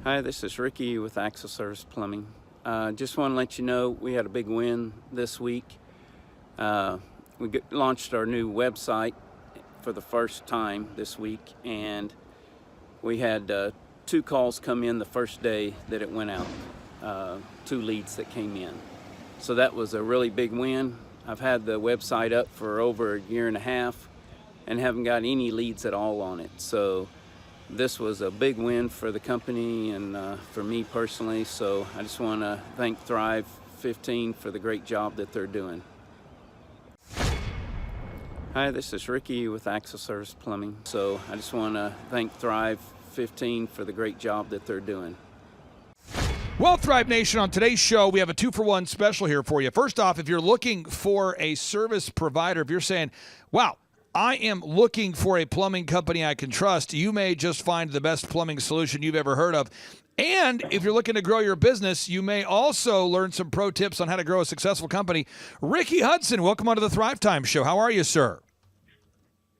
Hi, this is Ricky with Axle Service Plumbing. Just want to let you know we had a big win this week. We launched our new website for the first time this week, and we had 2 calls come in the first day that it went out, 2 leads that came in. So that was a really big win. I've had the website up for over a year and a half and haven't got any leads at all on it. So this was a big win for the company and for me personally. So I just want to thank Thrive 15 for the great job that they're doing. Hi, this is Ricky with Axle Service Plumbing. So I just want to thank Thrive 15 for the great job that they're doing. Well, Thrive Nation, on today's show, we have a 2-for-1 special here for you. First off, if you're looking for a service provider, if you're saying, wow, I am looking for a plumbing company I can trust, you may just find the best plumbing solution you've ever heard of. And if you're looking to grow your business, you may also learn some pro tips on how to grow a successful company. Ricky Hudson, welcome onto the Thrivetime Show. How are you, sir?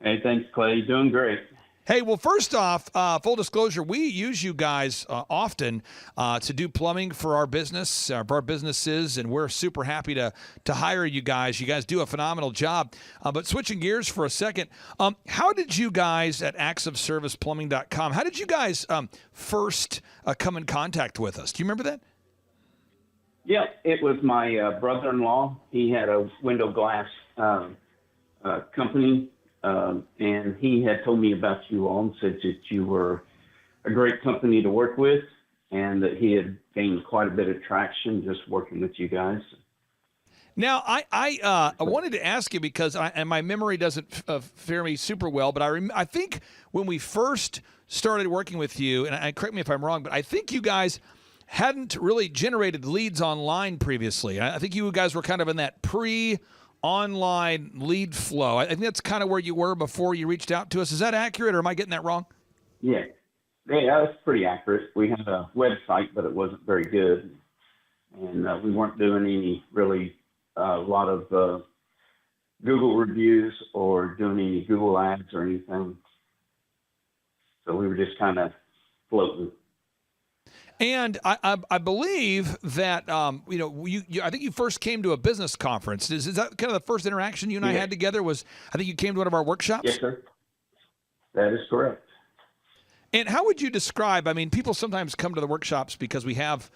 Hey, thanks, Clay. Doing great. Hey, well, first off, full disclosure, we use you guys often to do plumbing for our business, for our businesses, and we're super happy to hire you guys. You guys do a phenomenal job. But switching gears for a second, how did you guys at actsofserviceplumbing.com, how did you guys first come in contact with us? Do you remember that? Yeah, it was my brother-in-law. He had a window glass company. And he had told me about you all and said that you were a great company to work with and that he had gained quite a bit of traction just working with you guys. Now, I wanted to ask you because and my memory doesn't fare me super well, but I think when we first started working with you, and correct me if I'm wrong, but I think you guys hadn't really generated leads online previously. I think you guys were kind of in that online lead flow. I think that's kind of where you were before you reached out to us. Is that accurate, or am I getting that wrong? Yeah, that's pretty accurate. We had a website, but it wasn't very good. And we weren't doing any really a lot of Google reviews or doing any Google ads or anything. So we were just kind of floating. And I believe that I think you first came to a business conference. Is that kind of the first interaction you and I had together? I think you came to one of our workshops? Yes, sir. That is correct. And how would you describe? I mean, people sometimes come to the workshops because we have,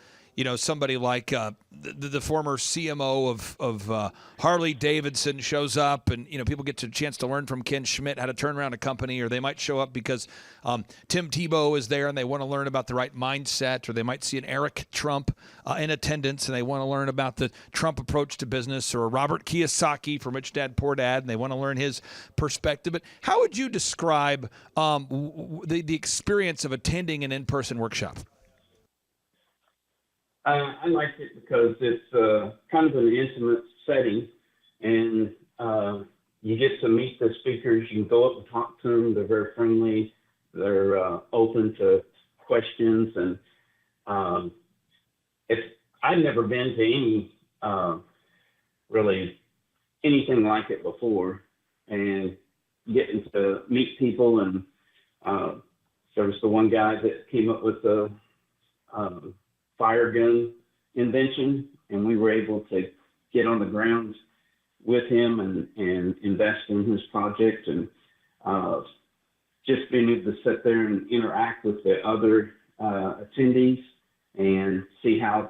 somebody like the former CMO of Harley Davidson shows up, and people get a chance to learn from Ken Schmidt how to turn around a company, or they might show up because Tim Tebow is there and they want to learn about the right mindset, or they might see an Eric Trump in attendance and they want to learn about the Trump approach to business, or Robert Kiyosaki from Rich Dad Poor Dad and they want to learn his perspective. But how would you describe the experience of attending an in-person workshop? I like it because it's kind of an intimate setting, and you get to meet the speakers. You can go up and talk to them. They're very friendly. They're open to questions, and I've never been to any really anything like it before, and getting to meet people. And there was the one guy that came up with the fire gun invention, and we were able to get on the ground with him and invest in his project, and just being able to sit there and interact with the other attendees and see how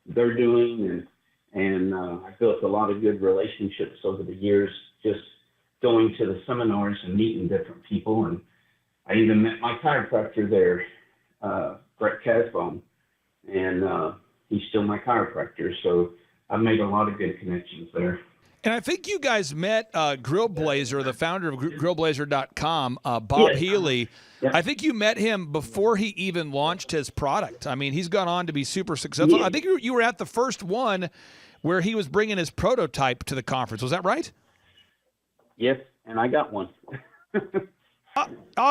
they're doing. And I built a lot of good relationships over the years, just going to the seminars and meeting different people. And I even met my chiropractor there, Brett Casbon. And he's still my chiropractor, so I've made a lot of good connections there. And I think you guys met Grillblazer, the founder of Grillblazer.com, Bob Healy. Yeah. I think you met him before he even launched his product. I mean, he's gone on to be super successful. Yeah. I think you were at the first one where he was bringing his prototype to the conference. Was that right? Yes, and I got one.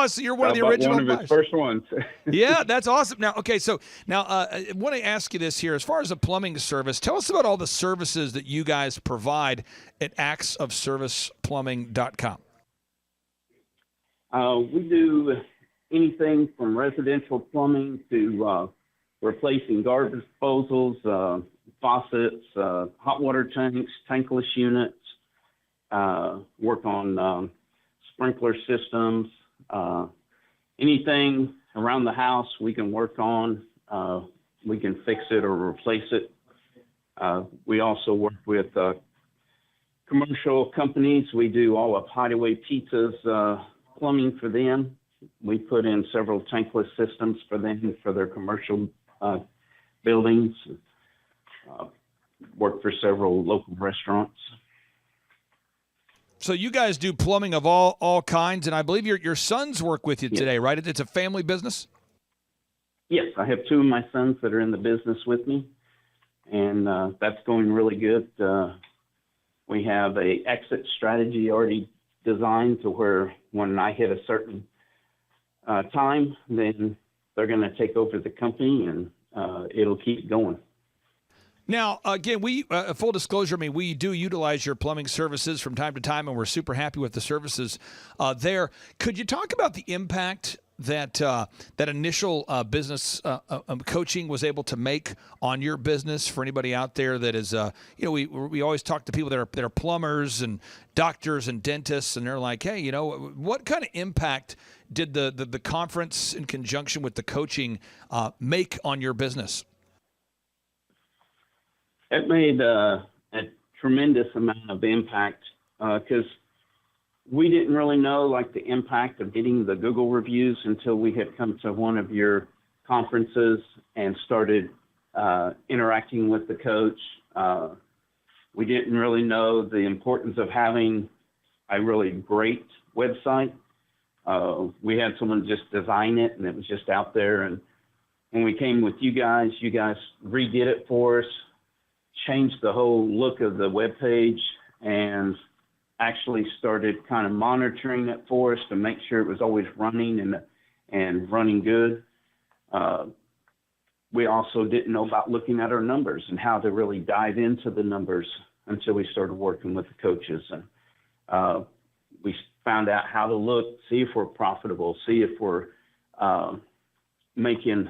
So you're one of the original one of his first ones. Yeah, that's awesome. Now, okay, so now I want to ask you this here. As far as a plumbing service, tell us about all the services that you guys provide at actsofserviceplumbing.com. We do anything from residential plumbing to replacing garbage disposals, faucets, hot water tanks, tankless units, work on sprinkler systems, anything around the house we can work on. We can fix it or replace it. We also work with commercial companies. We do all of Hideaway Pizza's plumbing for them. We put in several tankless systems for them for their commercial buildings. Work for several local restaurants. So you guys do plumbing of all kinds, and I believe your sons work with you today, right? It's a family business? Yes, I have two of my sons that are in the business with me, and that's going really good. We have a exit strategy already designed to where when I hit a certain time, then they're going to take over the company, and it'll keep going. Now, again, we full disclosure, I mean, we do utilize your plumbing services from time to time, and we're super happy with the services there. Could you talk about the impact that that initial business coaching was able to make on your business for anybody out there that is, we always talk to people that are plumbers and doctors and dentists, and they're like, hey, what kind of impact did the conference in conjunction with the coaching make on your business? It made a tremendous amount of impact because we didn't really know like the impact of getting the Google reviews until we had come to one of your conferences and started interacting with the coach. We didn't really know the importance of having a really great website. We had someone just design it, and it was just out there. And when we came with you guys redid it for us, changed the whole look of the web page, and actually started kind of monitoring it for us to make sure it was always running and running good. We also didn't know about looking at our numbers and how to really dive into the numbers until we started working with the coaches. And we found out how to look, see if we're profitable, see if we're making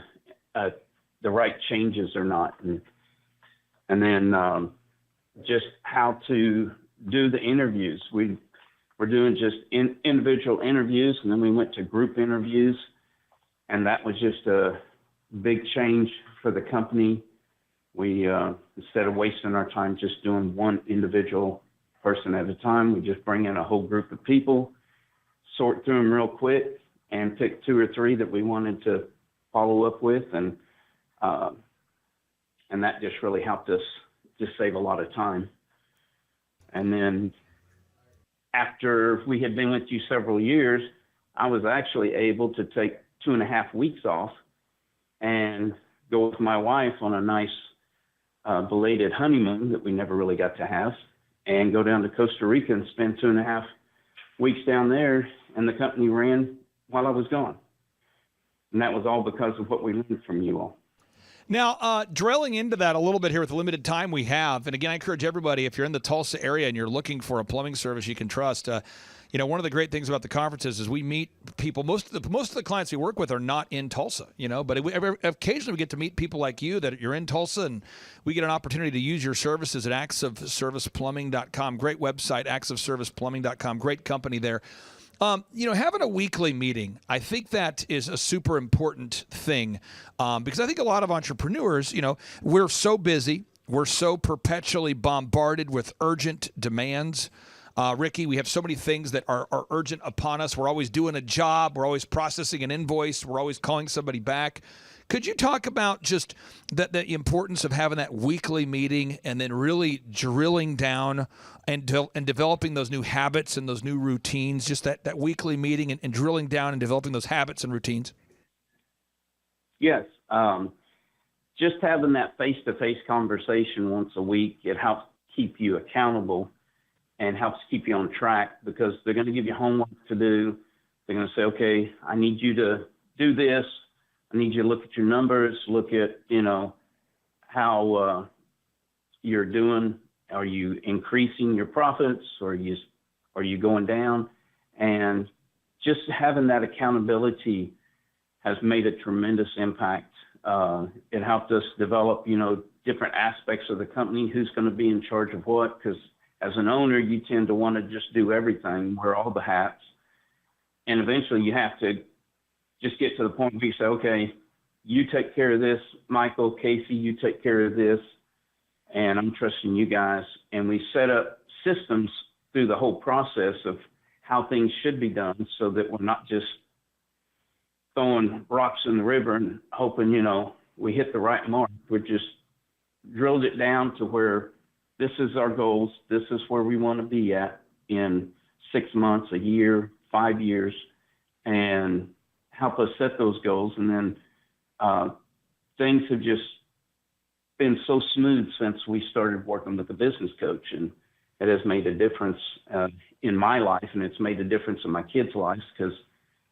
the right changes or not. And then just how to do the interviews. We were doing just individual interviews, and then we went to group interviews, and that was just a big change for the company. We, instead of wasting our time just doing one individual person at a time, we just bring in a whole group of people, sort through them real quick, and pick two or three that we wanted to follow up with, and that just really helped us just save a lot of time. And then after we had been with you several years, I was actually able to take 2.5 weeks off and go with my wife on a nice belated honeymoon that we never really got to have, and go down to Costa Rica and spend 2.5 weeks down there, and the company ran while I was gone. And that was all because of what we learned from you all. Now, drilling into that a little bit here with the limited time we have, and again, I encourage everybody, if you're in the Tulsa area and you're looking for a plumbing service you can trust, one of the great things about the conferences is we meet people. Most of the clients we work with are not in Tulsa, but occasionally we get to meet people like you that you're in Tulsa, and we get an opportunity to use your services at actsofserviceplumbing.com. Great website, actsofserviceplumbing.com. Great company there. Having a weekly meeting, I think that is a super important thing because I think a lot of entrepreneurs, we're so busy. We're so perpetually bombarded with urgent demands. Ricky, we have so many things that are urgent upon us. We're always doing a job. We're always processing an invoice. We're always calling somebody back. Could you talk about just the importance of having that weekly meeting and then really drilling down and developing those new habits and those new routines, just that weekly meeting and drilling down and developing those habits and routines? Yes. Just having that face-to-face conversation once a week, it helps keep you accountable and helps keep you on track, because they're going to give you homework to do. They're going to say, okay, I need you to do this. I need you to look at your numbers, look at, how you're doing. Are you increasing your profits, or are you going down? And just having that accountability has made a tremendous impact It helped us develop, different aspects of the company, who's going to be in charge of what, because as an owner, you tend to want to just do everything, wear all the hats. And eventually you have to just get to the point where you say, okay, you take care of this, Michael, Casey, you take care of this, and I'm trusting you guys. And we set up systems through the whole process of how things should be done so that we're not just throwing rocks in the river and hoping, we hit the right mark. We just drilled it down to where this is our goals. This is where we want to be at in 6 months, a year, 5 years, and help us set those goals. And then things have just been so smooth since we started working with the business coach, and it has made a difference in my life, and it's made a difference in my kids' lives because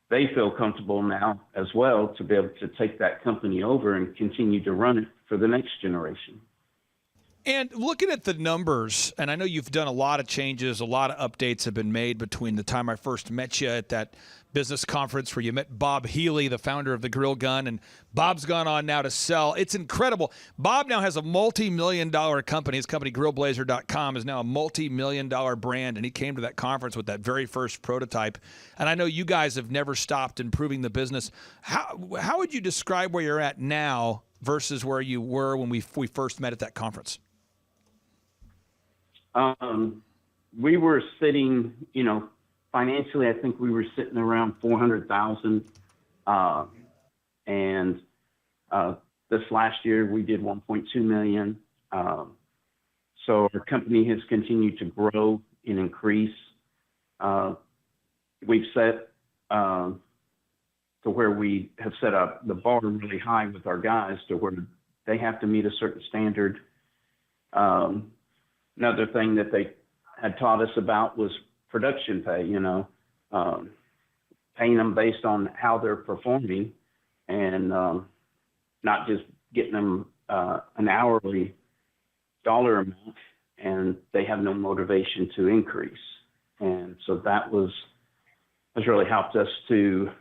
they feel comfortable now as well to be able to take that company over and continue to run it for the next generation. And looking at the numbers, and I know you've done a lot of changes, a lot of updates have been made between the time I first met you at that business conference where you met Bob Healy, the founder of the Grill Gun, and Bob's gone on now to sell. It's incredible. Bob now has a multi-million-dollar company. His company, grillblazer.com, is now a multi-million-dollar brand, and he came to that conference with that very first prototype. And I know you guys have never stopped improving the business. How would you describe where you're at now versus where you were when we first met at that conference? We were sitting, financially, I think we were sitting around 400,000. And this last year we did 1.2 million. So our company has continued to grow and increase. We've set to where we have set up the bar really high with our guys to where they have to meet a certain standard. Another thing that they had taught us about was production pay, paying them based on how they're performing and not just getting them an hourly dollar amount, and they have no motivation to increase. And so that has really helped us to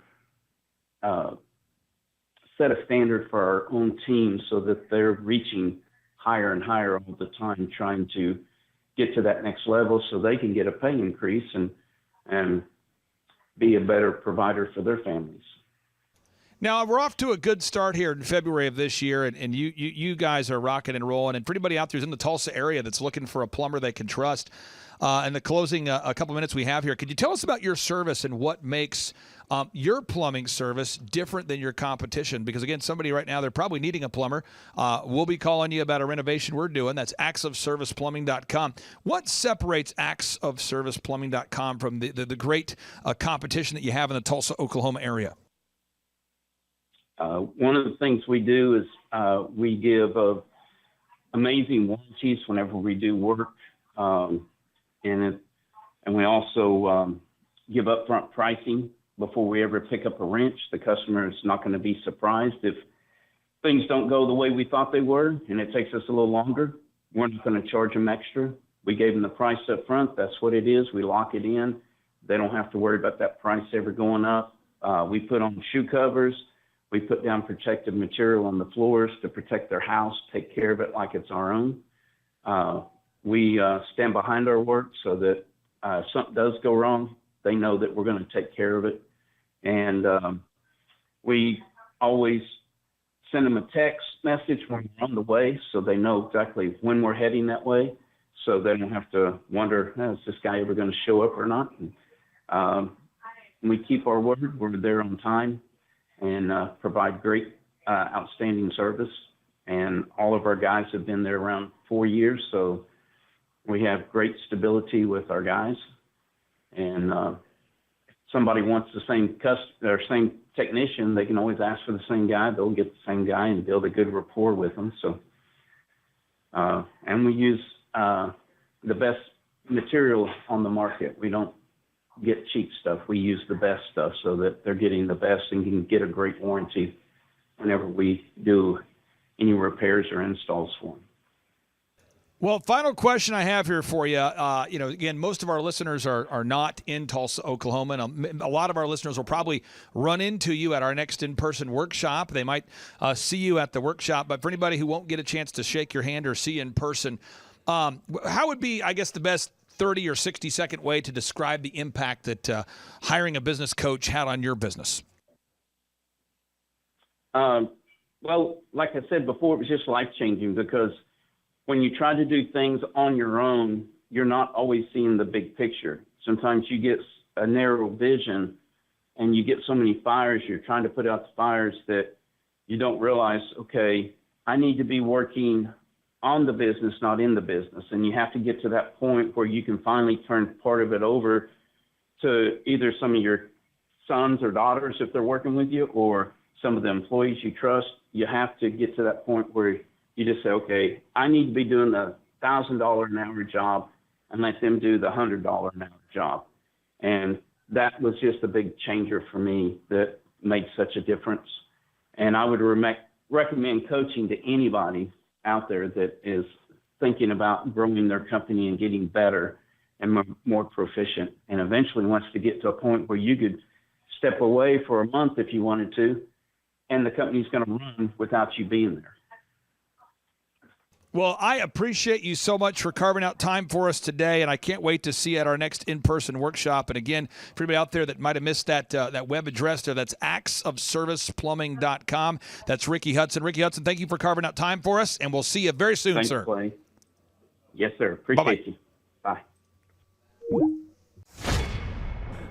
set a standard for our own team so that they're reaching higher and higher all the time, trying to get to that next level so they can get a pay increase and be a better provider for their families. Now, we're off to a good start here in February of this year, and you guys are rocking and rolling. And for anybody out there who's in the Tulsa area that's looking for a plumber they can trust, and the closing a couple minutes we have here, could you tell us about your service and what makes your plumbing service different than your competition? Because, again, somebody right now, they're probably needing a plumber. We'll be calling you about a renovation we're doing. That's actsofserviceplumbing.com. What separates actsofserviceplumbing.com from the great competition that you have in the Tulsa, Oklahoma area? One of the things we do is we give amazing warranties whenever we do work. And we also give upfront pricing before we ever pick up a wrench. The customer is not going to be surprised if things don't go the way we thought they were and it takes us a little longer. We're not going to charge them extra. We gave them the price up front. That's what it is. We lock it in. They don't have to worry about that price ever going up. We put on shoe covers. We put down protective material on the floors to protect their house, take care of it like it's our own. We stand behind our work so that if something does go wrong, they know that we're going to take care of it. And we always send them a text message when we're on the way so they know exactly when we're heading that way, so they don't have to wonder, is this guy ever going to show up or not? And, we keep our word. We're there on time and provide great, outstanding service. And all of our guys have been there around 4 years, so we have great stability with our guys. And if somebody wants the same technician, they can always ask for the same guy. They'll get the same guy and build a good rapport with them. So, and we use the best material on the market. We don't get cheap stuff. We use the best stuff so that they're getting the best and can get a great warranty whenever we do any repairs or installs for them. Well, final question I have here for you. Again, most of our listeners are not in Tulsa, Oklahoma, and a lot of our listeners will probably run into you at our next in-person workshop. They might see you at the workshop, but for anybody who won't get a chance to shake your hand or see you in person, how would be, I guess, the best 30 or 60-second way to describe the impact that hiring a business coach had on your business? Well, like I said before, it was just life-changing because when you try to do things on your own, you're not always seeing the big picture. Sometimes you get a narrow vision and you get so many fires, you're trying to put out the fires that you don't realize, okay, I need to be working on the business, not in the business. And you have to get to that point where you can finally turn part of it over to either some of your sons or daughters if they're working with you, or some of the employees you trust. You have to get to that point where you just say, okay, I need to be doing the $1,000 an hour job and let them do the $100 an hour job. And that was just a big changer for me that made such a difference. And I would recommend coaching to anybody out there that is thinking about growing their company and getting better and more proficient, and eventually wants to get to a point where you could step away for a month if you wanted to, and the company's going to run without you being there. Well, I appreciate you so much for carving out time for us today, and I can't wait to see you at our next in-person workshop. And again, for anybody out there that might have missed that web address there, that's actsofserviceplumbing.com. That's Ricky Hudson. Ricky Hudson, thank you for carving out time for us, and we'll see you very soon, Thanks, sir. Clay. Yes, sir. Appreciate you. Bye.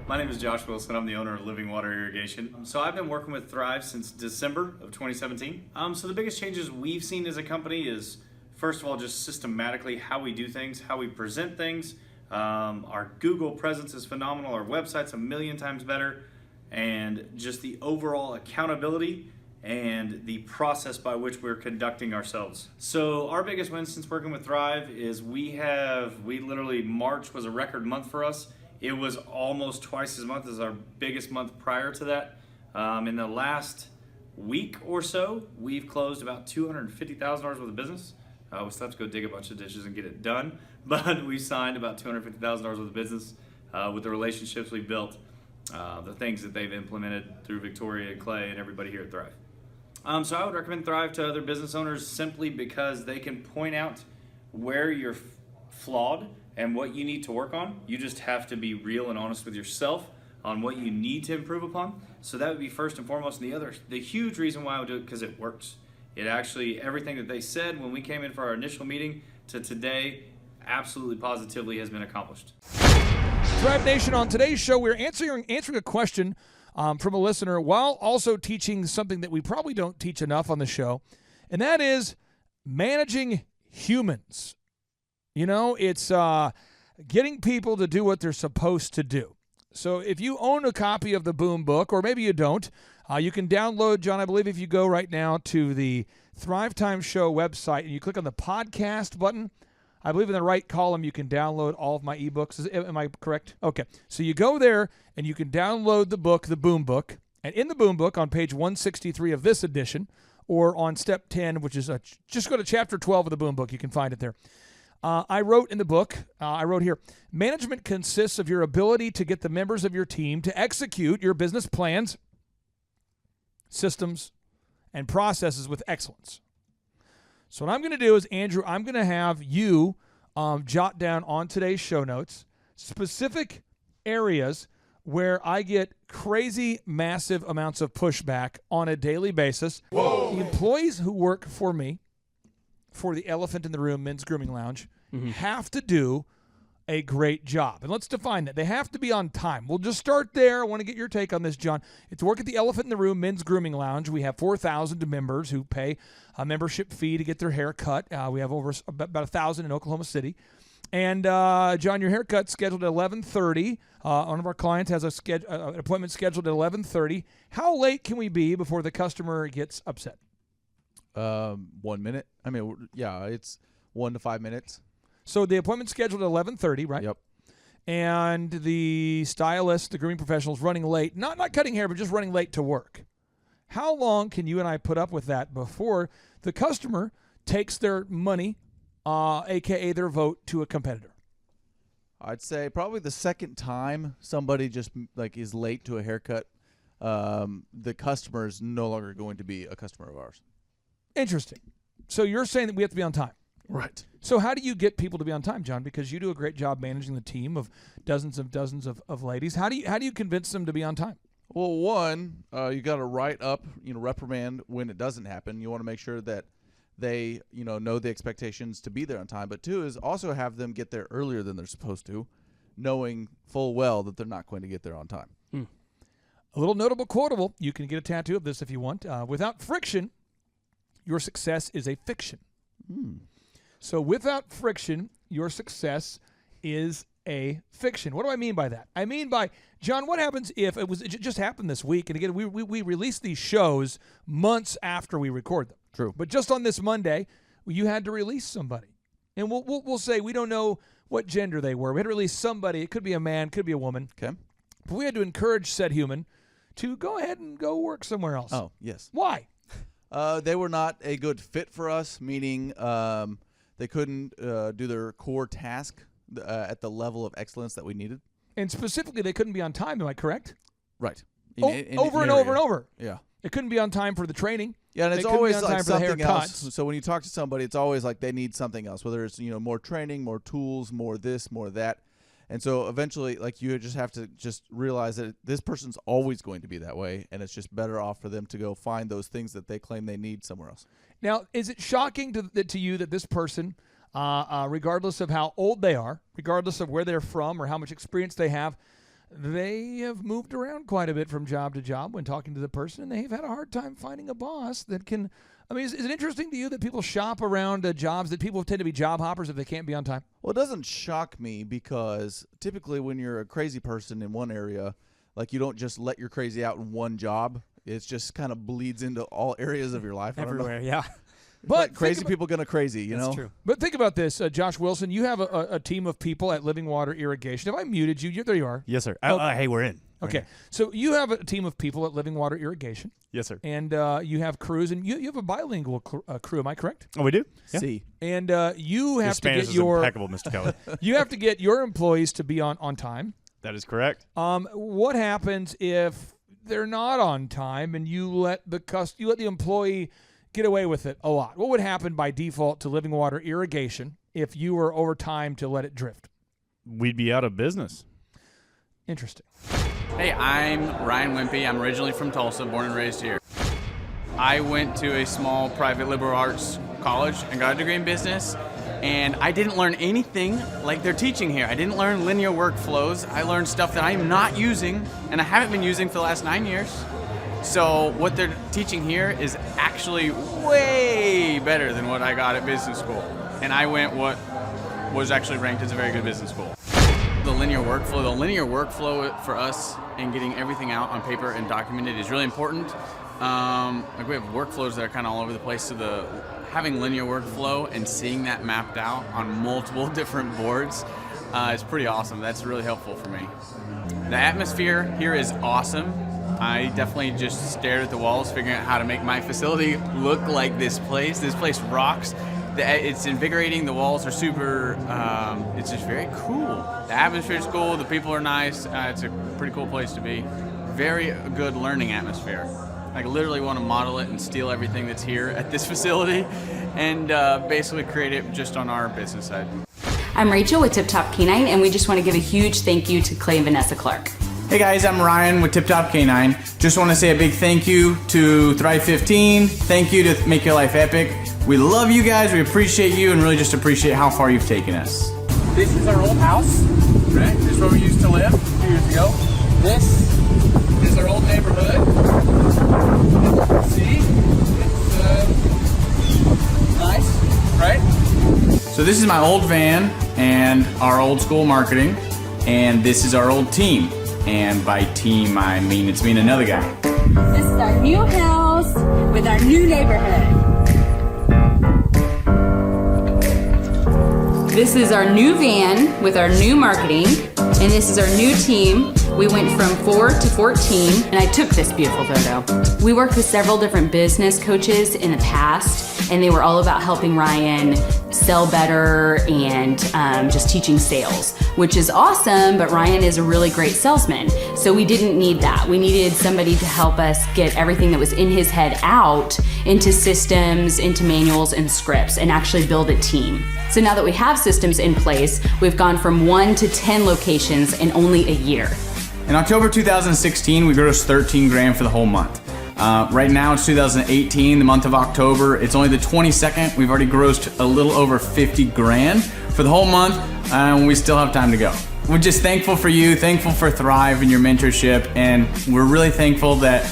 My name is Josh Wilson. I'm the owner of Living Water Irrigation. So I've been working with Thrive since December of 2017. So the biggest changes we've seen as a company is, first of all, just systematically how we do things, how we present things. Our Google presence is phenomenal. Our website's a million times better. And just the overall accountability and the process by which we're conducting ourselves. So our biggest win since working with Thrive is we literally, March was a record month for us. It was almost twice as much as our biggest month prior to that. In the last week or so, we've closed about $250,000 worth of business. We still have to go dig a bunch of dishes and get it done, but we signed about $250,000 worth of business with the relationships we built, the things that they've implemented through Victoria and Clay and everybody here at Thrive. So I would recommend Thrive to other business owners simply because they can point out where you're flawed and what you need to work on. You just have to be real and honest with yourself on what you need to improve upon. So that would be first and foremost. And the huge reason why I would do it, because it works. It actually, everything that they said when we came in for our initial meeting to today, absolutely positively has been accomplished. Thrive Nation, on today's show, we're answering a question from a listener while also teaching something that we probably don't teach enough on the show, and that is managing humans. You know, it's getting people to do what they're supposed to do. So if you own a copy of the Boom Book, or maybe you don't, you can download, John, I believe if you go right now to the Thrivetime Show website and you click on the podcast button, I believe in the right column you can download all of my ebooks. Am I correct? Okay. So you go there and you can download the book, the Boom Book. And in the Boom Book on page 163 of this edition, or on step 10, which is just go to chapter 12 of the Boom Book. You can find it there. I wrote in the book, I wrote here, management consists of your ability to get the members of your team to execute your business plans, systems, and processes with excellence. So what I'm going to do is, Andrew, I'm going to have you jot down on today's show notes specific areas where I get crazy, massive amounts of pushback on a daily basis. Whoa. The employees who work for me, for the Elephant in the Room Men's Grooming Lounge, have to do a great job. And let's define that. They have to be on time. We'll just start there. I want to get your take on this, John. It's work at the Elephant in the Room Men's Grooming Lounge. We have 4,000 members who pay a membership fee to get their hair cut. We have over about 1,000 in Oklahoma City. And, John, your haircut's scheduled at 11:30. One of our clients has an appointment scheduled at 11:30. How late can we be before the customer gets upset? 1 minute. I mean, yeah, it's 1 to 5 minutes. So the appointment's scheduled at 11:30, right? Yep. And the stylist, the grooming professional, is running late. Not cutting hair, but just running late to work. How long can you and I put up with that before the customer takes their money a.k.a. their vote, to a competitor? I'd say probably the second time somebody just like is late to a haircut, the customer is no longer going to be a customer of ours. Interesting. So you're saying that we have to be on time. Right. So how do you get people to be on time, John? Because you do a great job managing the team of dozens of ladies. How do you convince them to be on time? Well, one, you got to write up, reprimand when it doesn't happen. You want to make sure that they, know the expectations to be there on time. But two is also have them get there earlier than they're supposed to, knowing full well that they're not going to get there on time. A little notable quotable. You can get a tattoo of this if you want. Without friction, your success is a fiction. So without friction, your success is a fiction. What do I mean by that? I mean by, John, what happens if it just happened this week? And again, we release these shows months after we record them. True. But just on this Monday, you had to release somebody. And we'll say we don't know what gender they were. We had to release somebody. It could be a man, could be a woman. Okay. But we had to encourage said human to go ahead and go work somewhere else. Oh, yes. Why? They were not a good fit for us, meaning they couldn't do their core task at the level of excellence that we needed. And specifically, they couldn't be on time. Am I correct? Right. Over and over and over. Yeah. It couldn't be on time for the training. Yeah, and They it's couldn't be always on like time for the something else. haircuts. So when you talk to somebody, it's always like they need something else, whether it's more training, more tools, more this, more that. And so eventually, like, you just have to just realize that this person's always going to be that way, and it's just better off for them to go find those things that they claim they need somewhere else. Now, is it shocking to you that this person, regardless of how old they are, regardless of where they're from or how much experience they have moved around quite a bit from job to job when talking to the person, and they've had a hard time finding a boss that can – I mean, is it interesting to you that people shop around jobs, that people tend to be job hoppers if they can't be on time? Well, it doesn't shock me because typically when you're a crazy person in one area, like, you don't just let your crazy out in one job. It just kind of bleeds into all areas of your life. Everywhere, yeah. But crazy people gonna crazy, That's true. But think about this, Josh Wilson. You have a team of people at Living Water Irrigation. Have I muted you? There you are. Yes, sir. Okay. Hey, we're in. Okay. So you have a team of people at Living Water Irrigation. Yes, sir. And you have crews, and you have a bilingual crew. Am I correct? Oh, we do? Yeah. See. And you have to Spanish get is your impeccable, Mr. Kelly. you have to get your employees to be on time. That is correct. What happens if they're not on time and you let the employee get away with it a lot? What would happen by default to Living Water Irrigation if you were over time to let it drift? We'd be out of business. Interesting. Hey, I'm Ryan Wimpy. I'm originally from Tulsa, born and raised here. I went to a small private liberal arts college and got a degree in business, and I didn't learn anything like they're teaching here. I didn't learn linear workflows. I learned stuff that I'm not using, and I haven't been using for the last 9 years. So what they're teaching here is actually way better than what I got at business school. And I went what was actually ranked as a very good business school. The linear workflow for us and getting everything out on paper and documented is really important. Like, we have workflows that are kind of all over the place, so having linear workflow and seeing that mapped out on multiple different boards is pretty awesome. That's really helpful for me. The atmosphere here is awesome. I definitely just stared at the walls, figuring out how to make my facility look like this place. This place rocks. It's invigorating. The walls are super, it's just very cool. The atmosphere is cool. The people are nice. It's a pretty cool place to be. Very good learning atmosphere. I literally want to model it and steal everything that's here at this facility and basically create it just on our business side. I'm Rachel with Tip Top Canine, and we just want to give a huge thank you to Clay and Vanessa Clark. Hey guys, I'm Ryan with Tip Top Canine. Just want to say a big thank you to Thrive 15. Thank you to Make Your Life Epic. We love you guys, we appreciate you, and really just appreciate how far you've taken us. This is our old house, right? This is where we used to live 2 years ago. This is our old neighborhood. See? It's nice, right? So this is my old van and our old school marketing, and this is our old team. And by team, I mean it's me and another guy. This is our new house with our new neighborhood. This is our new van with our new marketing, and this is our new team. We went from 4 to 14, and I took this beautiful photo. We worked with several different business coaches in the past, and they were all about helping Ryan sell better and just teaching sales, which is awesome, but Ryan is a really great salesman. So we didn't need that. We needed somebody to help us get everything that was in his head out into systems, into manuals and scripts, and actually build a team. So now that we have systems in place, we've gone from 1 to 10 locations in only a year. In October 2016, we grossed 13 grand for the whole month. Right now it's 2018, the month of October. It's only the 22nd. We've already grossed a little over 50 grand for the whole month, and we still have time to go. We're just thankful for you, thankful for Thrive and your mentorship, and we're really thankful that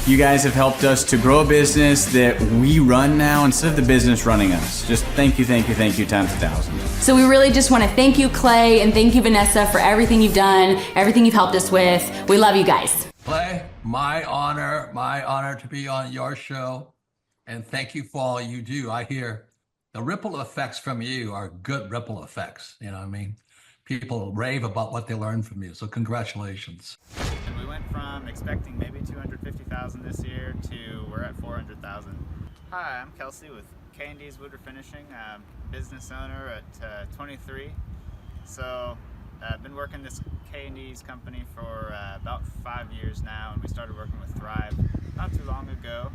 you guys have helped us to grow a business that we run now instead of the business running us. Just thank you times 1,000. So we really just want to thank you, Clay, and thank you, Vanessa, for everything you've done, everything you've helped us with. We love you guys. Clay, my honor to be on your show, and thank you for all you do. I hear the ripple effects from you are good ripple effects. You know what I mean? People rave about what they learned from you, so congratulations. And we went from expecting maybe 250,000 this year to we're at 400,000. Hi, I'm Kelsey with K&D's Woodward Finishing. I'm business owner at 23. So I've been working this K&D's company for about 5 years now, and we started working with Thrive not too long ago.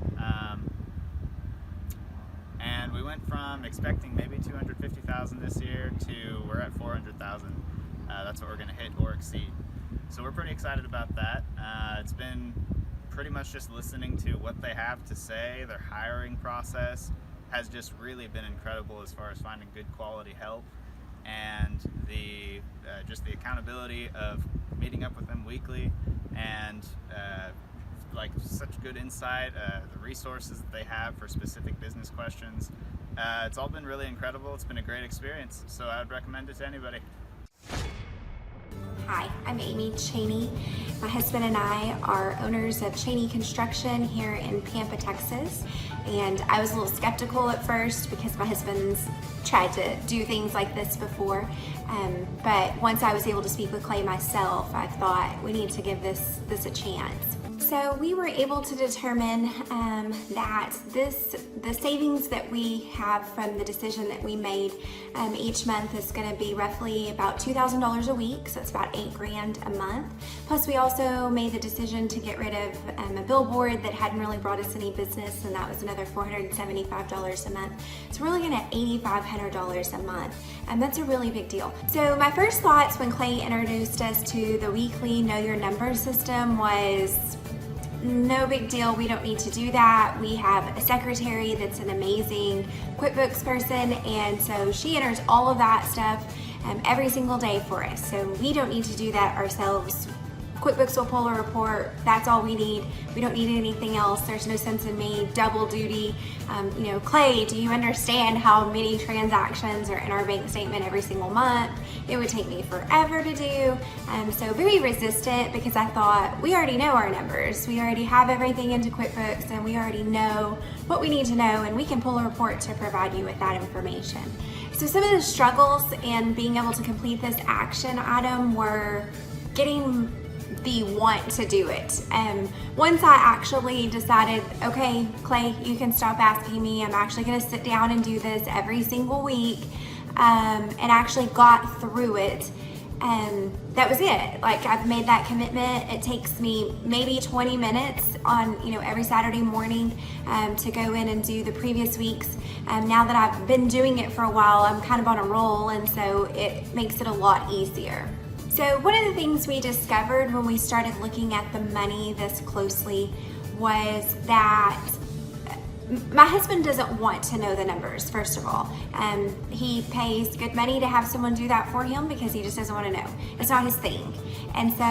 And we went from expecting maybe 250,000 this year to we're at 400,000. That's what we're going to hit or exceed. So we're pretty excited about that. It's been pretty much just listening to what they have to say. Their hiring process has just really been incredible as far as finding good quality help, and the just the accountability of meeting up with them weekly, and like such good insight, the resources that they have for specific business questions. It's all been really incredible. It's been a great experience, so I would recommend it to anybody. Hi, I'm Amy Cheney. My husband and I are owners of Cheney Construction here in Pampa, Texas. And I was a little skeptical at first because my husband's tried to do things like this before. But once I was able to speak with Clay myself, I thought we need to give this a chance. So we were able to determine that the savings that we have from the decision that we made each month is going to be roughly about $2,000 a week, so it's about $8 grand a month. Plus we also made the decision to get rid of a billboard that hadn't really brought us any business, and that was another $475 a month. So we're looking at $8,500 a month, and that's a really big deal. So my first thoughts when Clay introduced us to the weekly Know Your Numbers system was, no big deal, we don't need to do that. We have a secretary that's an amazing QuickBooks person, and so she enters all of that stuff every single day for us. So we don't need to do that ourselves. QuickBooks will pull a report, that's all we need. We don't need anything else. There's no sense in me double duty. Clay, do you understand how many transactions are in our bank statement every single month? It would take me forever to do. So very resistant, because I thought we already know our numbers. We already have everything into QuickBooks, and we already know what we need to know, and we can pull a report to provide you with that information. So some of the struggles in being able to complete this action item were getting the want to do it. Once I actually decided, okay, Clay, you can stop asking me. I'm actually going to sit down and do this every single week, and actually got through it. That was it. Like, I've made that commitment. It takes me maybe 20 minutes on, every Saturday morning to go in and do the previous weeks. Now that I've been doing it for a while, I'm kind of on a roll, and so it makes it a lot easier. So one of the things we discovered when we started looking at the money this closely was that my husband doesn't want to know the numbers, first of all. He pays good money to have someone do that for him because he just doesn't want to know. It's not his thing. And so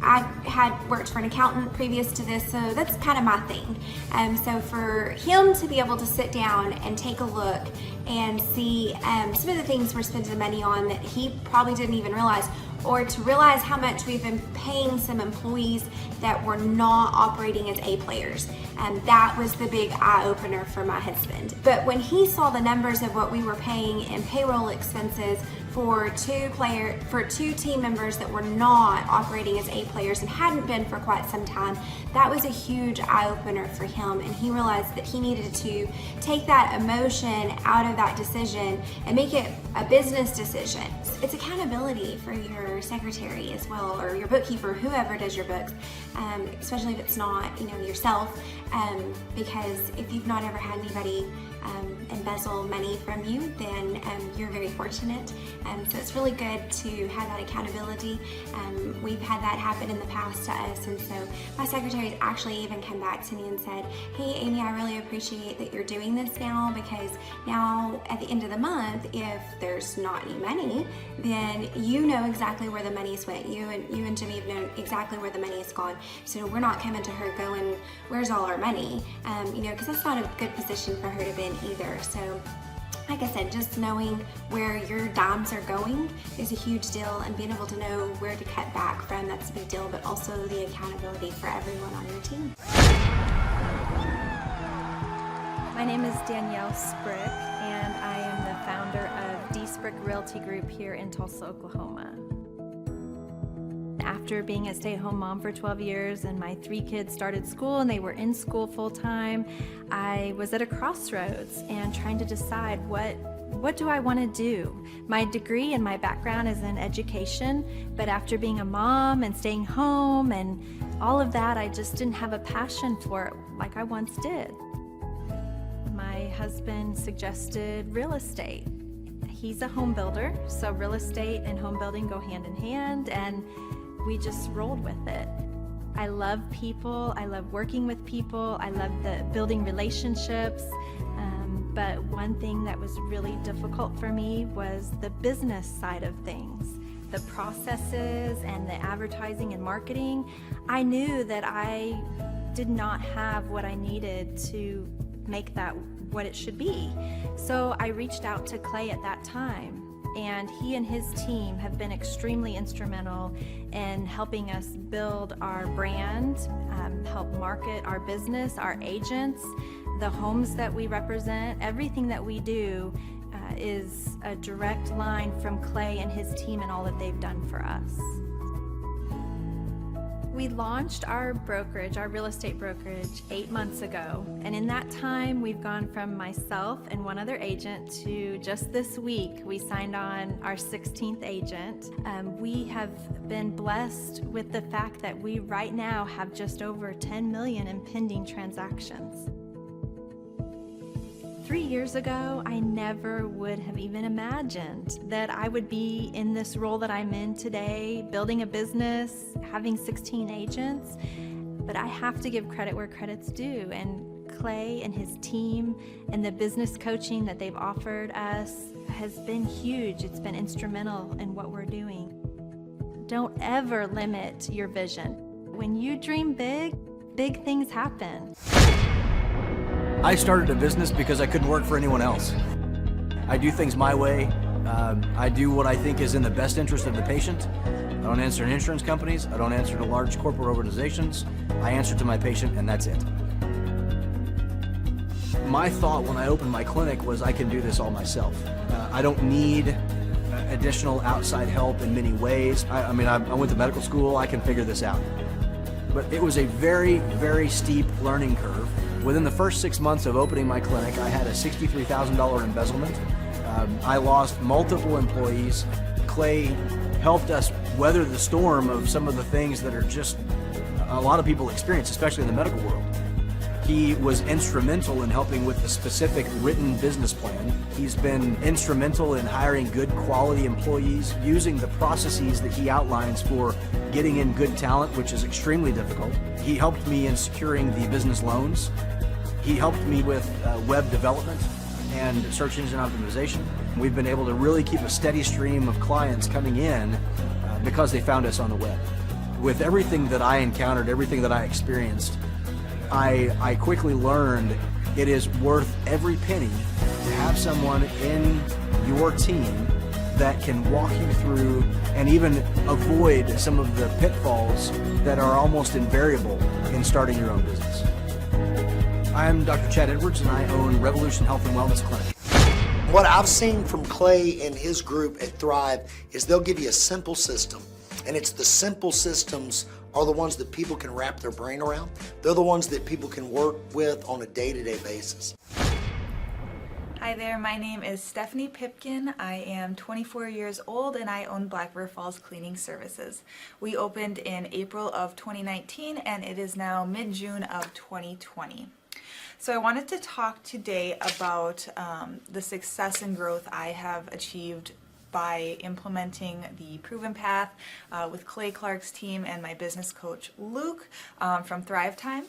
I had worked for an accountant previous to this, so that's kind of my thing. So for him to be able to sit down and take a look and see some of the things we're spending money on that he probably didn't even realize, or to realize how much we've been paying some employees that were not operating as A players. That was the big eye-opener for my husband. But when he saw the numbers of what we were paying in payroll expenses for two team members that were not operating as A players and hadn't been for quite some time. That was a huge eye-opener for him, and he realized that he needed to take that emotion out of that decision and make it a business decision. It's accountability for your secretary as well, or your bookkeeper, whoever does your books, especially if it's not yourself, because if you've not ever had anybody embezzle money from you, then you're very fortunate. So it's really good to have that accountability. We've had that happen in the past to us, and so my secretary has actually even come back to me and said, hey Amy, I really appreciate that you're doing this now, because now at the end of the month, if there's not any money, then you know exactly where the money's went. You and Jimmy have known exactly where the money has gone. So we're not coming to her going, where's all our money? Because that's not a good position for her to be in either. So like I said, just knowing where your dimes are going is a huge deal, and being able to know where to cut back from, that's a big deal, but also the accountability for everyone on your team. My name is Danielle Sprick, and I am the founder of D Sprick Realty Group here in Tulsa, Oklahoma. After being a stay-at-home mom for 12 years and my 3 kids started school and they were in school full-time, I was at a crossroads and trying to decide what do I want to do? My degree and my background is in education, but after being a mom and staying home and all of that, I just didn't have a passion for it like I once did. My husband suggested real estate. He's a home builder, so real estate and home building go hand in hand, and we just rolled with it. I love people, I love working with people, I love the building relationships, but one thing that was really difficult for me was the business side of things. The processes and the advertising and marketing. I knew that I did not have what I needed to make that what it should be. So I reached out to Clay at that time, and he and his team have been extremely instrumental in helping us build our brand, help market our business, our agents, the homes that we represent. Everything that we do is a direct line from Clay and his team and all that they've done for us. We launched our brokerage, our real estate brokerage, 8 months ago. And in that time, we've gone from myself and one other agent to just this week, we signed on our 16th agent. We have been blessed with the fact that we right now have just over 10 million in pending transactions. 3 years ago, I never would have even imagined that I would be in this role that I'm in today, building a business, having 16 agents. But I have to give credit where credit's due. And Clay and his team and the business coaching that they've offered us has been huge. It's been instrumental in what we're doing. Don't ever limit your vision. When you dream big, big things happen. I started a business because I couldn't work for anyone else. I do things my way. I do what I think is in the best interest of the patient. I don't answer to insurance companies. I don't answer to large corporate organizations. I answer to my patient, and that's it. My thought when I opened my clinic was I can do this all myself. I don't need additional outside help in many ways. I went to medical school. I can figure this out. But it was a very, very steep learning curve. Within the first 6 months of opening my clinic, I had a $63,000 embezzlement. I lost multiple employees. Clay helped us weather the storm of some of the things that are just a lot of people experience, especially in the medical world. He was instrumental in helping with the specific written business plan. He's been instrumental in hiring good quality employees, using the processes that he outlines for getting in good talent, which is extremely difficult. He helped me in securing the business loans. He helped me with web development and search engine optimization. We've been able to really keep a steady stream of clients coming in because they found us on the web. With everything that I encountered, everything that I experienced, I quickly learned it is worth every penny to have someone in your team that can walk you through and even avoid some of the pitfalls that are almost invariable in starting your own business. I'm Dr. Chad Edwards, and I own Revolution Health and Wellness Clinic. What I've seen from Clay and his group at Thrive is they'll give you a simple system, and it's the simple systems are the ones that people can wrap their brain around. They're the ones that people can work with on a day-to-day basis. Hi there, my name is Stephanie Pipkin. I am 24 years old and I own Black River Falls Cleaning Services. We opened in April of 2019 and it is now mid-June of 2020. So I wanted to talk today about the success and growth I have achieved by implementing the Proven Path with Clay Clark's team and my business coach Luke from Thrivetime.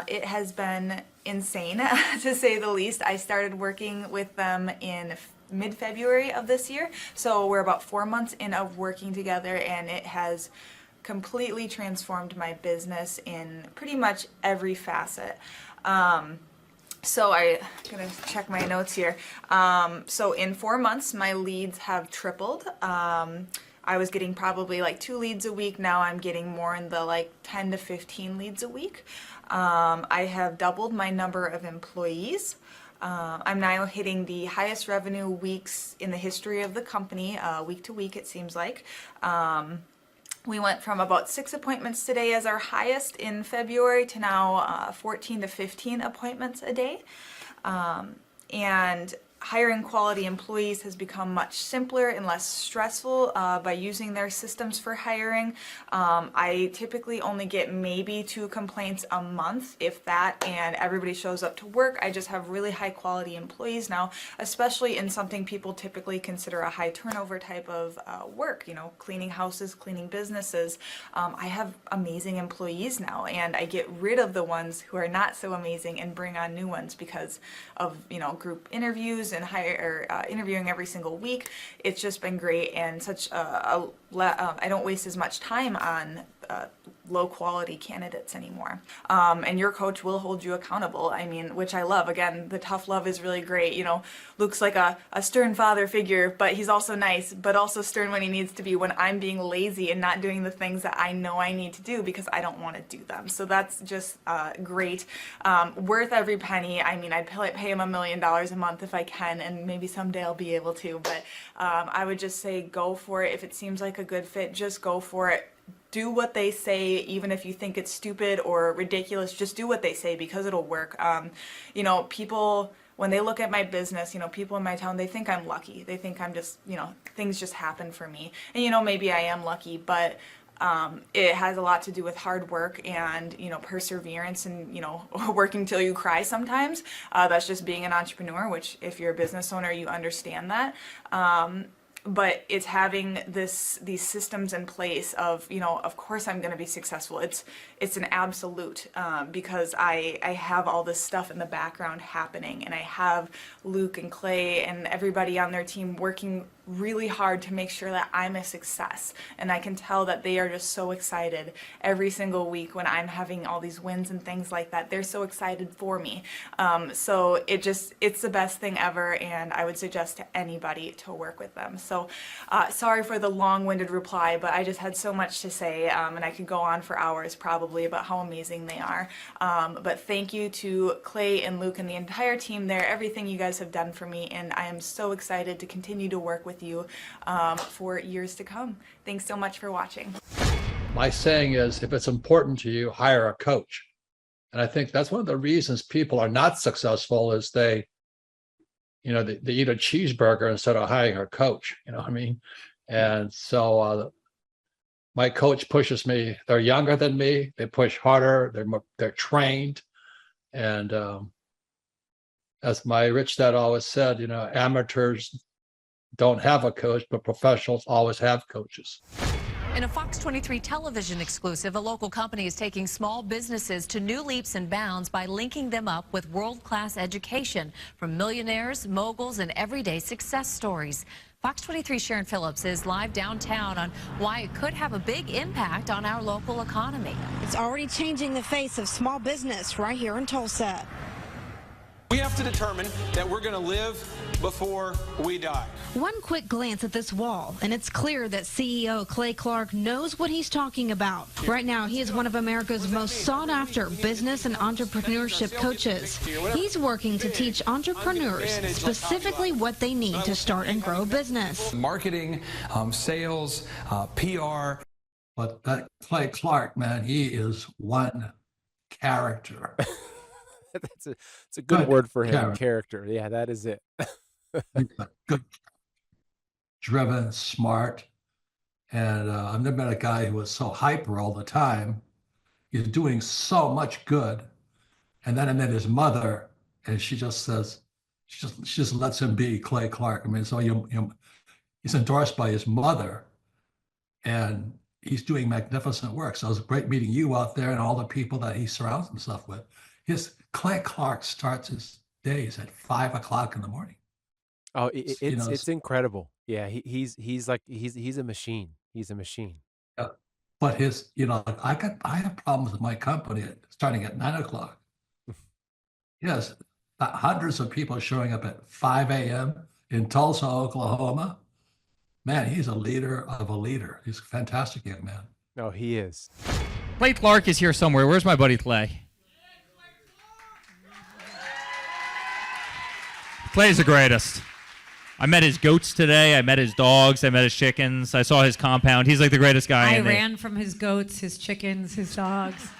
It has been insane to say the least. I started working with them in mid-February of this year, so we're about 4 months in of working together, and it has completely transformed my business in pretty much every facet. So I'm gonna check my notes here. So in 4 months, my leads have tripled. I was getting probably like 2 leads a week. Now I'm getting more in the like 10 to 15 leads a week. I have doubled my number of employees. I'm now hitting the highest revenue weeks in the history of the company, week to week it seems like. We went from about 6 appointments today as our highest in February to now 14 to 15 appointments a day. And hiring quality employees has become much simpler and less stressful by using their systems for hiring. I typically only get maybe 2 complaints a month, if that, and everybody shows up to work. I just have really high quality employees now, especially in something people typically consider a high turnover type of work, you know, cleaning houses, cleaning businesses. I have amazing employees now, and I get rid of the ones who are not so amazing and bring on new ones because of, you know, group interviews and interviewing every single week. It's just been great, and such I don't waste as much time on low quality candidates anymore. And your coach will hold you accountable. I mean, which I love. Again, the tough love is really great. You know, Luke's like a stern father figure, but he's also nice, but also stern when he needs to be when I'm being lazy and not doing the things that I know I need to do because I don't want to do them. So that's just great. Worth every penny. I mean, I'd pay him $1 million a month if I can, and maybe someday I'll be able to, but I would just say go for it. If it seems like a good fit, just go for it. Do what they say, even if you think it's stupid or ridiculous, just do what they say because it'll work. You know, people, when they look at my business, you know, people in my town, they think I'm lucky. They think I'm just, you know, things just happen for me. And, you know, maybe I am lucky, but it has a lot to do with hard work and, you know, perseverance and, you know, working till you cry sometimes. That's just being an entrepreneur, which if you're a business owner, you understand that. But it's having these systems in place of, you know, of course I'm going to be successful. It's an absolute because I have all this stuff in the background happening, and I have Luke and Clay and everybody on their team working really hard to make sure that I'm a success. And I can tell that they are just so excited every single week when I'm having all these wins and things like that. They're so excited for me. So it's the best thing ever, and I would suggest to anybody to work with them. So sorry for the long-winded reply, but I just had so much to say, and I could go on for hours probably about how amazing they are. But thank you to Clay and Luke and the entire team there, everything you guys have done for me, and I am so excited to continue to work with you for years to come. Thanks so much for watching. My saying is, if it's important to you, hire a coach. And I think that's one of the reasons people are not successful is they eat a cheeseburger instead of hiring a coach, you know what I mean? And so my coach pushes me. They're younger than me. They push harder. They're trained. And as my rich dad always said, you know, amateurs don't have a coach, but professionals always have coaches. In a Fox 23 television exclusive, a local company is taking small businesses to new leaps and bounds by linking them up with world-class education from millionaires, moguls, and everyday success stories. Fox 23 Sharon Phillips is live downtown on why it could have a big impact on our local economy. It's already changing the face of small business right here in Tulsa. We have to determine that we're going to live before we die. One quick glance at this wall, and it's clear that CEO Clay Clark knows what he's talking about. Right now, he is one of America's most sought-after business and entrepreneurship coaches. He's working to teach entrepreneurs specifically what they need to start and grow a business. Marketing, sales, PR. But that Clay Clark, man, he is one character. It's a good word for him. Character. Yeah, that is it. Good, driven, smart, and I've never met a guy who was so hyper all the time. He's doing so much good, and then I met his mother, and she just says, she just lets him be Clay Clark. I mean, so he's endorsed by his mother, and he's doing magnificent work. So it was great meeting you out there and all the people that he surrounds himself with. Clay Clark starts his days at 5 o'clock in the morning. Oh, it's incredible. Yeah, he's a machine. He's a machine. Yeah. But I have problems with my company starting at 9 o'clock. Yes, hundreds of people showing up at 5 a.m. in Tulsa, Oklahoma. Man, he's a leader of a leader. He's a fantastic young man. Oh, he is. Clay Clark is here somewhere. Where's my buddy Clay? Clay's the greatest. I met his goats today. I met his dogs. I met his chickens. I saw his compound. He's like the greatest guy. I ran from his goats, his chickens, his dogs.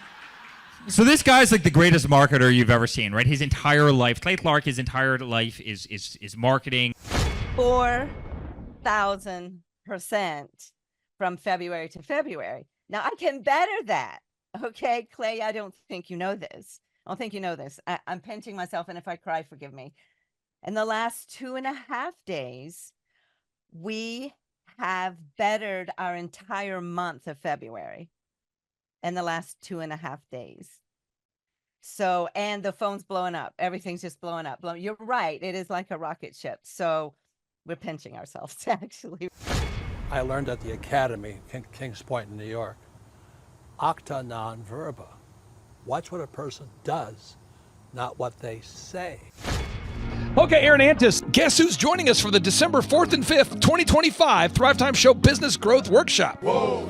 So this guy's like the greatest marketer you've ever seen, right? His entire life, Clay Clark, his entire life is marketing. 4,000% from February to February. Now I can better that. Okay, Clay, I don't think you know this. I don't think you know this. I'm pinching myself, and if I cry, forgive me. In the last 2.5 days, we have bettered our entire month of February in the last 2.5 days. So, and the phone's blowing up. Everything's just blowing up. You're right. It is like a rocket ship. So we're pinching ourselves, actually. I learned at the Academy, Kings Point in New York, acta non verba. Watch what a person does, not what they say. Okay, Aaron Antis, guess who's joining us for the December 4th and 5th, 2025 Thrivetime Show Business Growth Workshop? Whoa.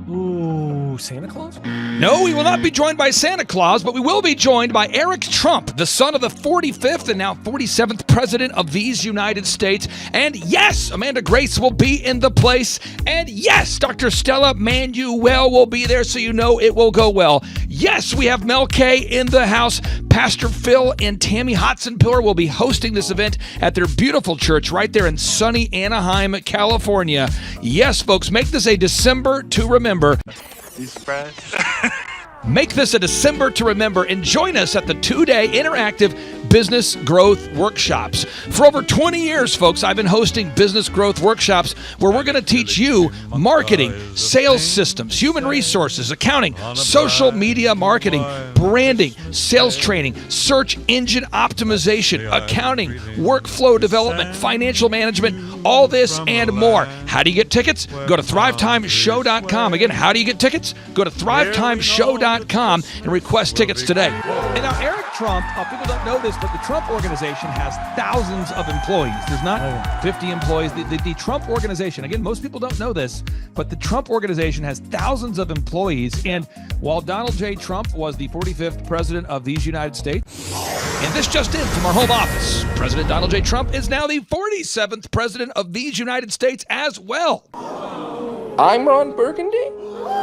Ooh, Santa Claus? No, we will not be joined by Santa Claus, but we will be joined by Eric Trump, the son of the 45th and now 47th President of these United States. And yes, Amanda Grace will be in the place. And yes, Dr. Stella Manuel will be there, so you know it will go well. Yes, we have Mel K in the house. Pastor Phil and Tammy Hotzenpiller will be hosting this event at their beautiful church right there in sunny Anaheim, California. Yes, folks, make this a December to remember. You surprised? Make this a December to remember and join us at the 2-day interactive business growth workshops. For over 20 years, folks, I've been hosting business growth workshops where we're going to teach you marketing, sales systems, human resources, accounting, social media marketing, branding, sales training, search engine optimization, accounting, workflow development, financial management, all this and more. How do you get tickets? Go to thrivetimeshow.com. Again, how do you get tickets? Go to thrivetimeshow.com and request tickets today. And now Eric Trump, people don't know this, but the Trump organization has thousands of employees. There's not 50 employees. The Trump organization, again, most people don't know this, but the Trump organization has thousands of employees. And while Donald J. Trump was the 45th president of these United States, and this just in from our home office, President Donald J. Trump is now the 47th president of these United States as well. I'm Ron Burgundy?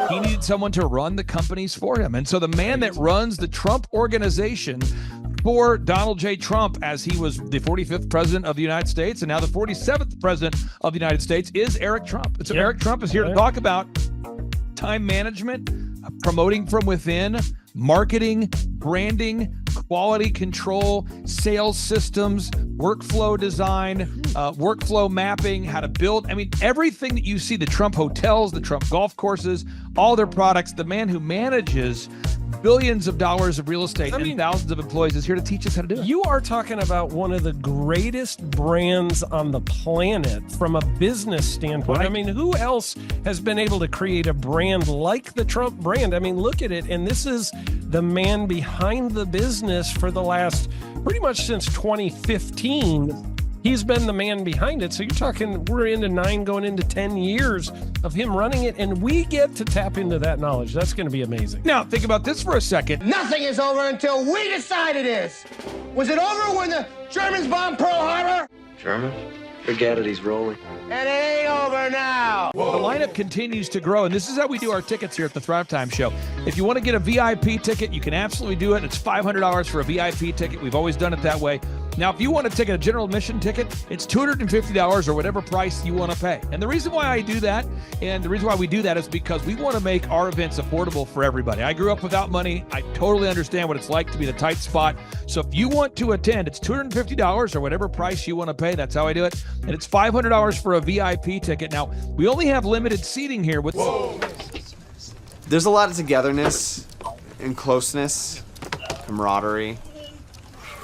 He needed someone to run the companies for him. And so the man that runs the Trump organization for Donald J. Trump, as he was the 45th president of the United States and now the 47th president of the United States, is Eric Trump. And so Eric Trump is here to talk about time management, promoting from within, marketing, branding, quality control, sales systems, workflow design, workflow mapping, how to build. I mean, everything that you see, the Trump hotels, the Trump golf courses, all their products, the man who manages billions of dollars of real estate and thousands of employees is here to teach us how to do it. You are talking about one of the greatest brands on the planet from a business standpoint. Right. I mean, who else has been able to create a brand like the Trump brand? I mean, look at it. And this is the man behind the business for the last pretty much since 2015, he's been the man behind it. So you're talking, we're into 9 going into 10 years of him running it, and we get to tap into that knowledge. That's going to be amazing. Now, think about this for a second. Nothing is over until we decide it is. Was it over when the Germans bombed Pearl Harbor? German? Forget it, he's rolling. It ain't over now. The lineup continues to grow, and this is how we do our tickets here at the Thrivetime Show. If you want to get a VIP ticket, you can absolutely do it. It's $500 for a VIP ticket. We've always done it that way. Now, if you want to take a general admission ticket, it's $250 or whatever price you want to pay. And the reason why I do that, and the reason why we do that is because we want to make our events affordable for everybody. I grew up without money. I totally understand what it's like to be in a tight spot. So if you want to attend, it's $250 or whatever price you want to pay. That's how I do it. And it's $500 for a VIP ticket. Now, we only have limited seating here. There's a lot of togetherness and closeness, camaraderie.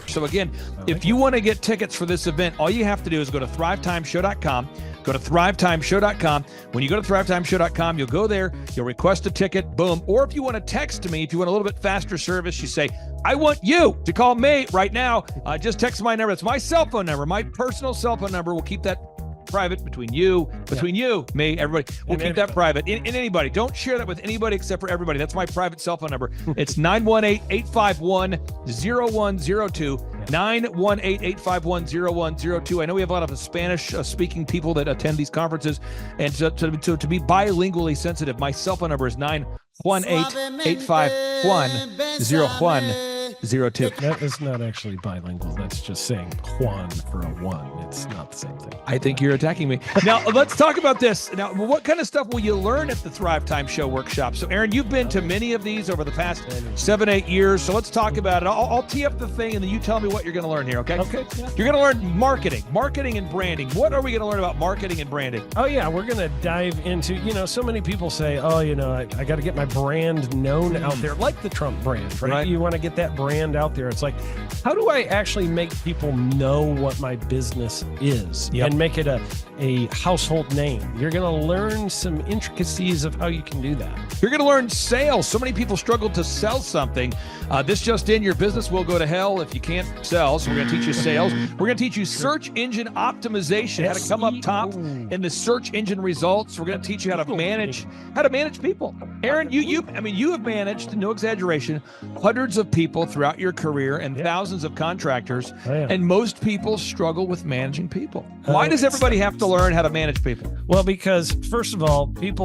So again, if you want to get tickets for this event, all you have to do is go to thrivetimeshow.com. Go to thrivetimeshow.com. When you go to thrivetimeshow.com, you'll go there, you'll request a ticket, boom. Or if you want to text me, if you want a little bit faster service, you say, I want you to call me right now. Just text my number. It's my cell phone number, my personal cell phone number. We'll keep that private between you, me, everybody. We'll keep that private. And anybody. Don't share that with anybody except for everybody. That's my private cell phone number. It's 918-851-0102. 918-851-0102. I know we have a lot of Spanish-speaking people that attend these conferences. And to be bilingually sensitive, my cell phone number is 918-851-0102. That is not actually bilingual. That's just saying Juan for a one. It's not the same thing. I think you're attacking me. Now, let's talk about this. Now, what kind of stuff will you learn at the Thrivetime Show workshop? So, Aaron, you've been to many of these over the past 7-8 years. So let's talk about it. I'll tee up the thing, and then you tell me what you're going to learn here, okay? Okay. Yeah. You're going to learn marketing and branding. What are we going to learn about marketing and branding? Oh, yeah. We're going to dive into, so many people say, I got to get my brand known out there, like the Trump brand, right? You want to get that brand out there. It's like, how do I actually make people know what my business is and make it a household name? You're going to learn some intricacies of how you can do that. You're going to learn sales. So many people struggle to sell something. This just in, your business will go to hell if you can't sell. So we're going to teach you sales. We're going to teach you search engine optimization, how to come up top in the search engine results. We're going to teach you how to manage people. Aaron, you have managed, no exaggeration, hundreds of people throughout your career and thousands of contractors. And most people struggle with managing people. Why does everybody have to learn how to manage people? Well, because first of all, you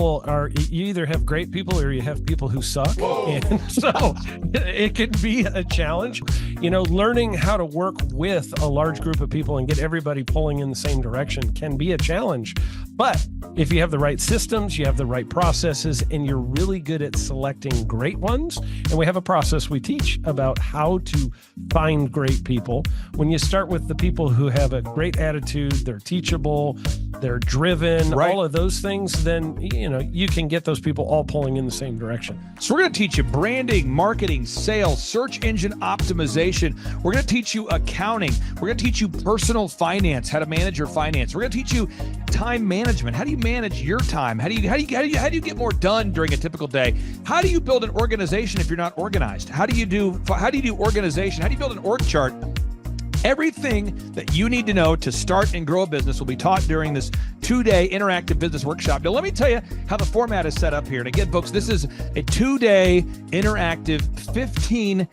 either have great people or you have people who suck. And so it can be a challenge. Learning how to work with a large group of people and get everybody pulling in the same direction can be a challenge. But if you have the right systems, you have the right processes, and you're really good at selecting great ones, and we have a process we teach about how to find great people. When you start with the people who have a great attitude, they're teachable, they're driven, all of those things, then you can get those people all pulling in the same direction. So we're going to teach you branding, marketing, sales, search engine optimization. We're going to teach you accounting. We're going to teach you personal finance, how to manage your finance. We're going to teach you time management. How do you manage your time? How do you get more done during a typical day? How do you build an organization if you're not organized? How do you do organization? How do you build an org chart? Everything that you need to know to start and grow a business will be taught during this 2-day interactive business workshop. Now, let me tell you how the format is set up here. And again, folks, this is a 2-day interactive 15.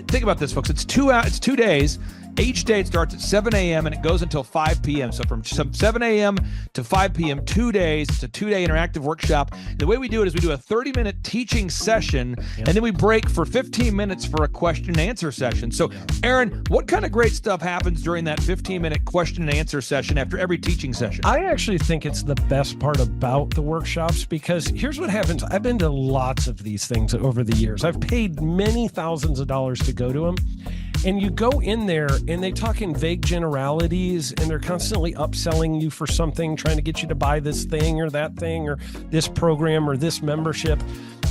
Think about this, folks. It's 2 days. Each day it starts at 7 a.m. and it goes until 5 p.m. So from 7 a.m. to 5 p.m., 2 days. It's a 2-day interactive workshop. The way we do it is we do a 30-minute teaching session, and then we break for 15 minutes for a question and answer session. So, Aaron, what kind of great stuff happens during that 15-minute question and answer session after every teaching session? I actually think it's the best part about the workshops, because here's what happens. I've been to lots of these things over the years. I've paid many thousands of dollars to go to them. And you go in there and they talk in vague generalities, and they're constantly upselling you for something, trying to get you to buy this thing or that thing or this program or this membership.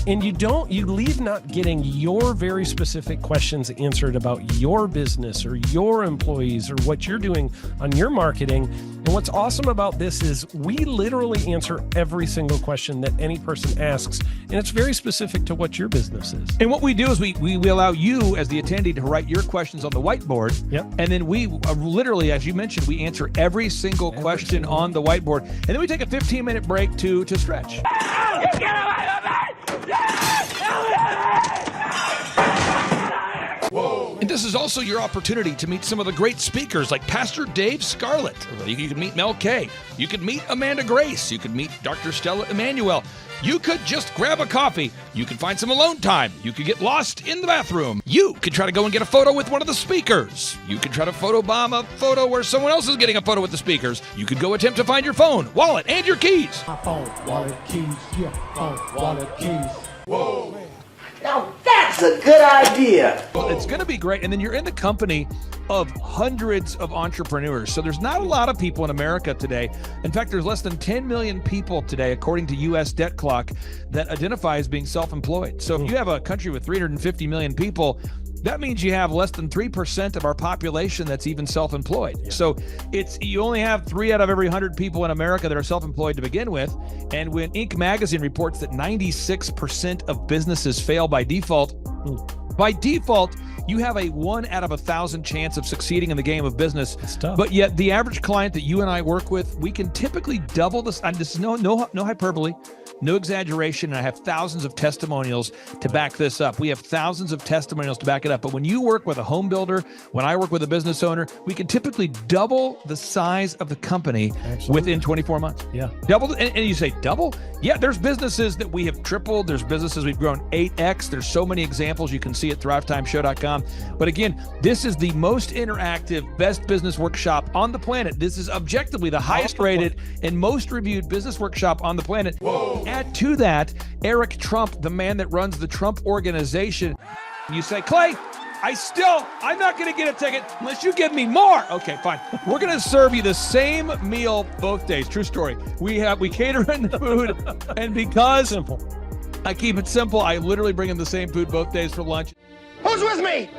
And you leave not getting your very specific questions answered about your business or your employees or what you're doing on your marketing. And what's awesome about this is we literally answer every single question that any person asks, and it's very specific to what your business is. And what we do is we allow you as the attendee to write your questions on the whiteboard. Yep. And then we literally, as you mentioned, we answer every single question on the whiteboard. And then we take a 15-minute break to stretch. And this is also your opportunity to meet some of the great speakers like Pastor Dave Scarlett. You can meet Mel Kay. You could meet Amanda Grace. You could meet Dr. Stella Emanuel. You could just grab a coffee. You could find some alone time. You could get lost in the bathroom. You could try to go and get a photo with one of the speakers. You could try to photobomb a photo where someone else is getting a photo with the speakers. You could go attempt to find your phone, wallet, and your keys. My phone, wallet, keys, yeah, phone, wallet, keys. Whoa. Now that's a good idea. Well, it's going to be great. And then you're in the company of hundreds of entrepreneurs. So there's not a lot of people in America today. In fact, there's less than 10 million people today, according to U.S. Debt Clock, that identify as being self-employed. So if you have a country with 350 million people, that means you have less than 3% of our population that's even self-employed. Yeah. So you only have 3 out of every 100 people in America that are self-employed to begin with. And when Inc. magazine reports that 96% of businesses fail by default, you have a 1 out of 1,000 chance of succeeding in the game of business. It's tough. But yet the average client that you and I work with, we can typically double this. And this is no hyperbole, no exaggeration. And I have thousands of testimonials to back this up. We have thousands of testimonials to back it up. But when you work with a home builder, when I work with a business owner, we can typically double the size of the company within 24 months. Yeah. Double. And you say double? Yeah, there's businesses that we have tripled. There's businesses we've grown 8x. There's so many examples you can see at thrivetimeshow.com. But again, this is the most interactive, best business workshop on the planet. This is objectively the highest rated and most reviewed business workshop on the planet. Whoa. Add to that, Eric Trump, the man that runs the Trump Organization. You say, Clay, I'm not going to get a ticket unless you give me more. Okay, fine. We're going to serve you the same meal both days. True story. We cater in the food, and because I keep it simple, I literally bring in the same food both days for lunch. Who's with me?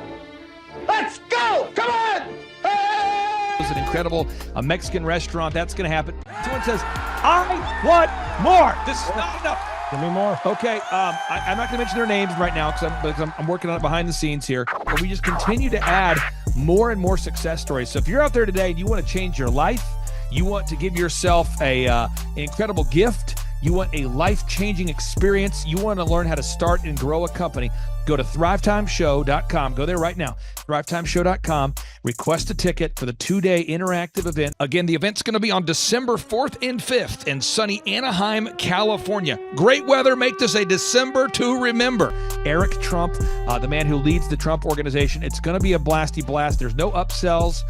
Let's go! Come on! Hey! It's an incredible Mexican restaurant. That's going to happen. Someone says, I want more. This is not enough. Give me more. Okay, I'm not going to mention their names right now because I'm working on it behind the scenes here. But we just continue to add more and more success stories. So if you're out there today and you want to change your life, you want to give yourself an incredible gift, you want a life-changing experience, you want to learn how to start and grow a company, go to thrivetimeshow.com. Go there right now, thrivetimeshow.com. Request a ticket for the 2-day interactive event. Again, the event's going to be on December 4th and 5th in sunny Anaheim, California. Great weather. Make this a December to remember. Eric Trump, the man who leads the Trump Organization. It's going to be a blasty blast. There's no upsells.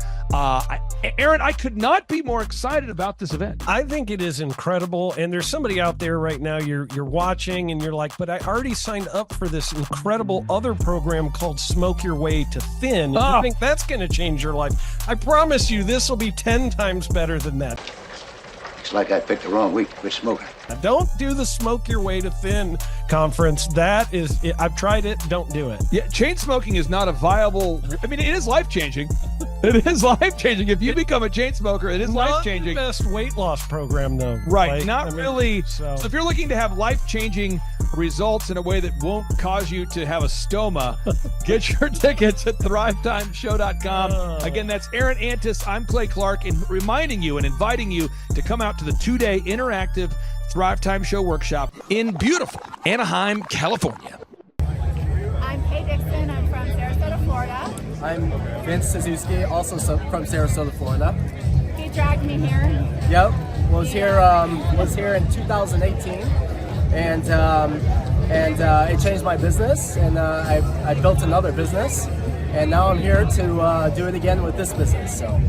Aaron, I could not be more excited about this event. I think it is incredible. And there's somebody out there right now, you're watching and you're like, but I already signed up for this incredible other program called Smoke Your Way to Thin. I think that's going to change your life. I promise you this will be 10 times better than that. Looks like I picked the wrong week to quit smoking. Don't do the Smoke Your Way to Thin conference. That is, I've tried it. Don't do it. Yeah, chain smoking is not a viable. I mean, it is life-changing. It is life-changing. If you become a chain smoker, it is life-changing. Not the best weight loss program, though. Right, really. So if you're looking to have life-changing results in a way that won't cause you to have a stoma, get your tickets at thrivetimeshow.com. Again, that's Aaron Antis. I'm Clay Clark, and reminding you and inviting you to come out to the 2-day interactive Thrive Time Show workshop in beautiful Anaheim, California. I'm Kay Dixon. I'm from Sarasota, Florida. I'm Vince Suzuki, also from Sarasota, Florida. He dragged me here. Yep, was here in 2018, and it changed my business, and I built another business, and now I'm here to do it again with this business. So.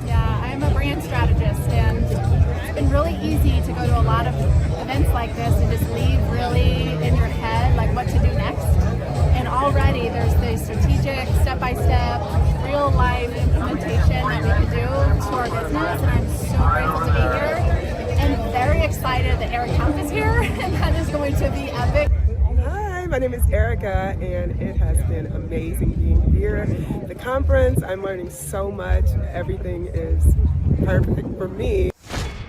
Yeah, I'm a brand strategist, and it's been really easy to go to a lot of events like this and just leave really in your head like what to do next. And already there's the strategic, step-by-step, real-life implementation that we can do to our business, and I'm so grateful to be here and very excited that Eric Trump is here, and that is going to be epic. my name is Erica, and it has been amazing being here. The conference, I'm learning so much. Everything is perfect for me.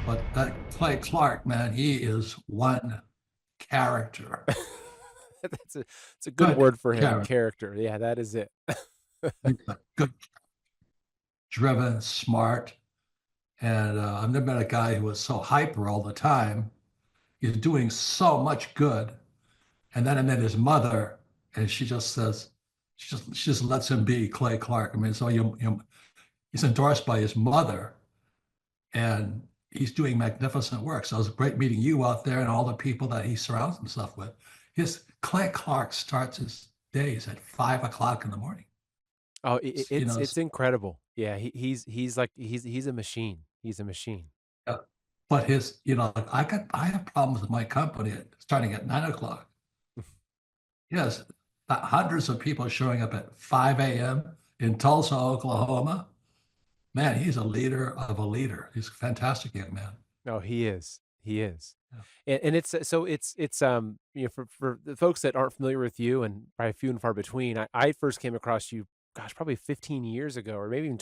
But that Clay Clark, man, he is one character. It's a good word for him. Character. Yeah, that is it. Good, driven, smart. And I've never met a guy who was so hyper all the time. He's doing so much good. And then I met his mother, and she just says, she just lets him be Clay Clark. I mean, so he's endorsed by his mother, and he's doing magnificent work. So it was great meeting you out there and all the people that he surrounds himself with. Clay Clark starts his days at 5 o'clock in the morning. Oh, it's incredible. Yeah, he's a machine. He's a machine. Yeah. But I have problems with my company starting at 9 o'clock. Yes, hundreds of people showing up at 5 a.m. in Tulsa, Oklahoma. Man, he's a leader of a leader. He's a fantastic young man. No, he is. He is. And it's for the folks that aren't familiar with you, and probably few and far between, I first came across you, gosh, probably 15 years ago, or maybe even